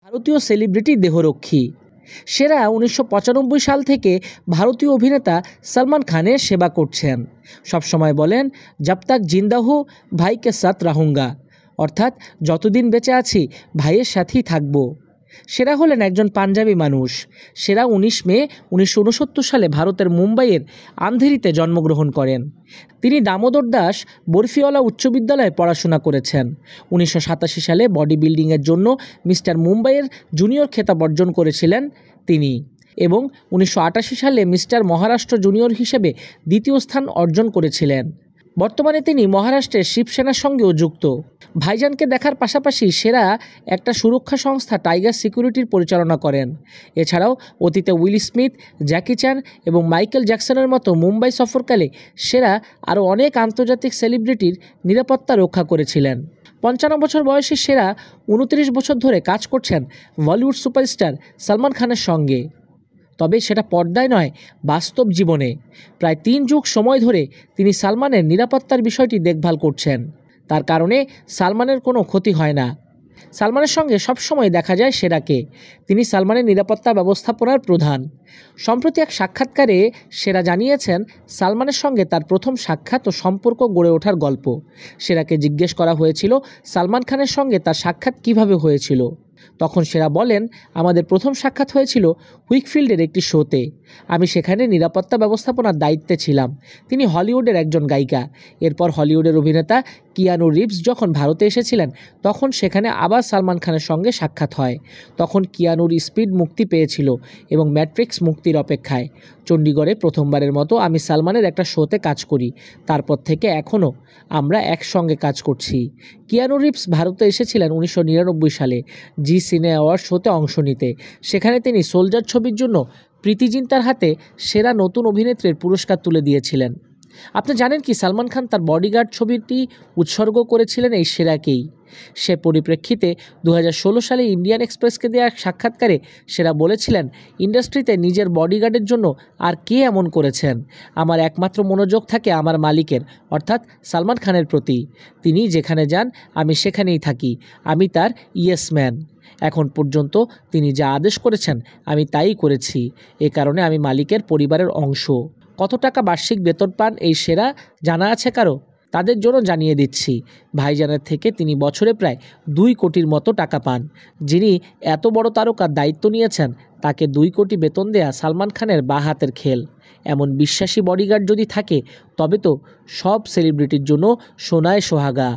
ভারতীয় সেলিব্রিটি দেহরক্ষী। সেরা 1995 সাল থেকে ভারতীয় অভিনেতা সলমান খানের সেবা করছেন। সবসময় বলেন, জব তাক জিন্দা হো ভাইকে সাথ রাহুঙ্গা, অর্থাৎ যতদিন বেঁচে আছি ভাইয়ের সাথেই থাকবো। সেরা হলেন একজন পাঞ্জাবি মানুষ। সেরা 19 মে 1969 সালে ভারতের মুম্বাইয়ের আন্ধেরিতে জন্মগ্রহণ করেন। তিনি দামোদর দাস বরফিওয়ালা উচ্চ বিদ্যালয়ে পড়াশোনা করেছেন। 1987 সালে বডি বিল্ডিংয়ের জন্য মিস্টার মুম্বাইয়ের জুনিয়র খেতাব অর্জন করেছিলেন তিনি, এবং 1988 সালে মিস্টার মহারাষ্ট্র জুনিয়র হিসেবে দ্বিতীয় স্থান অর্জন করেছিলেন। বর্তমানে তিনি মহারাষ্ট্রের শিবসেনার সঙ্গেও যুক্ত। ভাইজানকে দেখার পাশাপাশি সেরা একটা সুরক্ষা সংস্থা টাইগার সিকিউরিটির পরিচালনা করেন। এছাড়াও অতীতে উইল স্মিথ, জ্যাকি চ্যান এবং মাইকেল জ্যাকসনের মতো মুম্বাই সফরকালে সেরা আরও অনেক আন্তর্জাতিক সেলিব্রিটির নিরাপত্তা রক্ষা করেছিলেন। 55 বছর বয়সী সেরা 29 বছর ধরে কাজ করছেন বলিউড সুপারস্টার সলমান খানের সঙ্গে। তবে সেটা পর্দায় নয়, বাস্তব জীবনে। প্রায় 3 যুগ সময় ধরে তিনি সালমানের নিরাপত্তার বিষয়টি দেখভাল করছেন। তার কারণে সালমানের কোনো ক্ষতি হয় না। সালমানের সঙ্গে সবসময় দেখা যায় সেরাকে। তিনি সালমানের নিরাপত্তা ব্যবস্থাপনার প্রধান। সম্প্রতি এক সাক্ষাৎকারে সেরা জানিয়েছেন সালমানের সঙ্গে তার প্রথম সাক্ষাৎ ও সম্পর্ক গড়ে ওঠার গল্প। সেরাকে জিজ্ঞেস করা হয়েছিল সালমান খানের সঙ্গে তার সাক্ষাৎ কিভাবে হয়েছিল। তখন সেরা বলেন, আমাদের প্রথম সাক্ষাৎ হয়েছিল হুইকফিল্ডের একটি শোতে। আমি সেখানে নিরাপত্তা ব্যবস্থাপনার দায়িত্বে ছিলাম। তিনি হলিউডের একজন গায়িকা। এরপর হলিউডের অভিনেতা কিয়ানু রিভস যখন ভারতে এসেছিলেন, তখন সেখানে আবার সালমান খানের সঙ্গে সাক্ষাৎ হয়। তখন কিয়ানুর স্পিড মুক্তি পেয়েছিল এবং ম্যাট্রিক্স মুক্তির অপেক্ষায়। চণ্ডীগড়ে প্রথমবারের মতো আমি সালমানের একটা শোতে কাজ করি। তারপর থেকে এখনও আমরা একসঙ্গে কাজ করছি। কিয়ানু রিভস ভারতে এসেছিলেন 1999 সালে জি সিনে অ্যাওয়ার্ড শোতে অংশ নিতে। সেখানে তিনি সোলজার ছবির জন্য প্রীতি জিন্তার হাতে সেরা নতুন অভিনেত্রীর পুরস্কার তুলে দিয়েছিলেন। আপনি জানেন কি সালমান খান তার বডিগার্ড ছবিটি উৎসর্গ করেছিলেন এই সেরাকেই। সে পরিপ্রেক্ষিতে 2016 সালে ইন্ডিয়ান এক্সপ্রেসকে দেওয়া এক সাক্ষাৎকারে সেরা বলেছিলেন, ইন্ডাস্ট্রিতে নিজের বডিগার্ডের জন্য আর কে এমন করেছেন। আমার একমাত্র মনোযোগ থাকে আমার মালিকের, অর্থাৎ সালমান খানের প্রতি। তিনি যেখানে যান আমি সেখানেই থাকি। আমি তার ইয়েস ম্যান। এখন পর্যন্ত তিনি যা আদেশ করেছেন আমি তাই করেছি। এ কারণে আমি মালিকের পরিবারের অংশ। কত টাকা বার্ষিক বেতন পান এই সেরা জানা আছে কারো? তাদের জন্য জানিয়ে দিচ্ছি, ভাইজানের থেকে তিনি বছরে প্রায় 2 কোটির মতো টাকা পান। যিনি এত বড় তারকার দায়িত্ব নিয়েছেন, তাকে 2 কোটি বেতন দেয়া সালমান খানের বাঁ হাতের খেল। এমন বিশ্বাসী বডিগার্ড যদি থাকে, তবে তো সব সেলিব্রিটির জন্য সোনায় সোহাগা।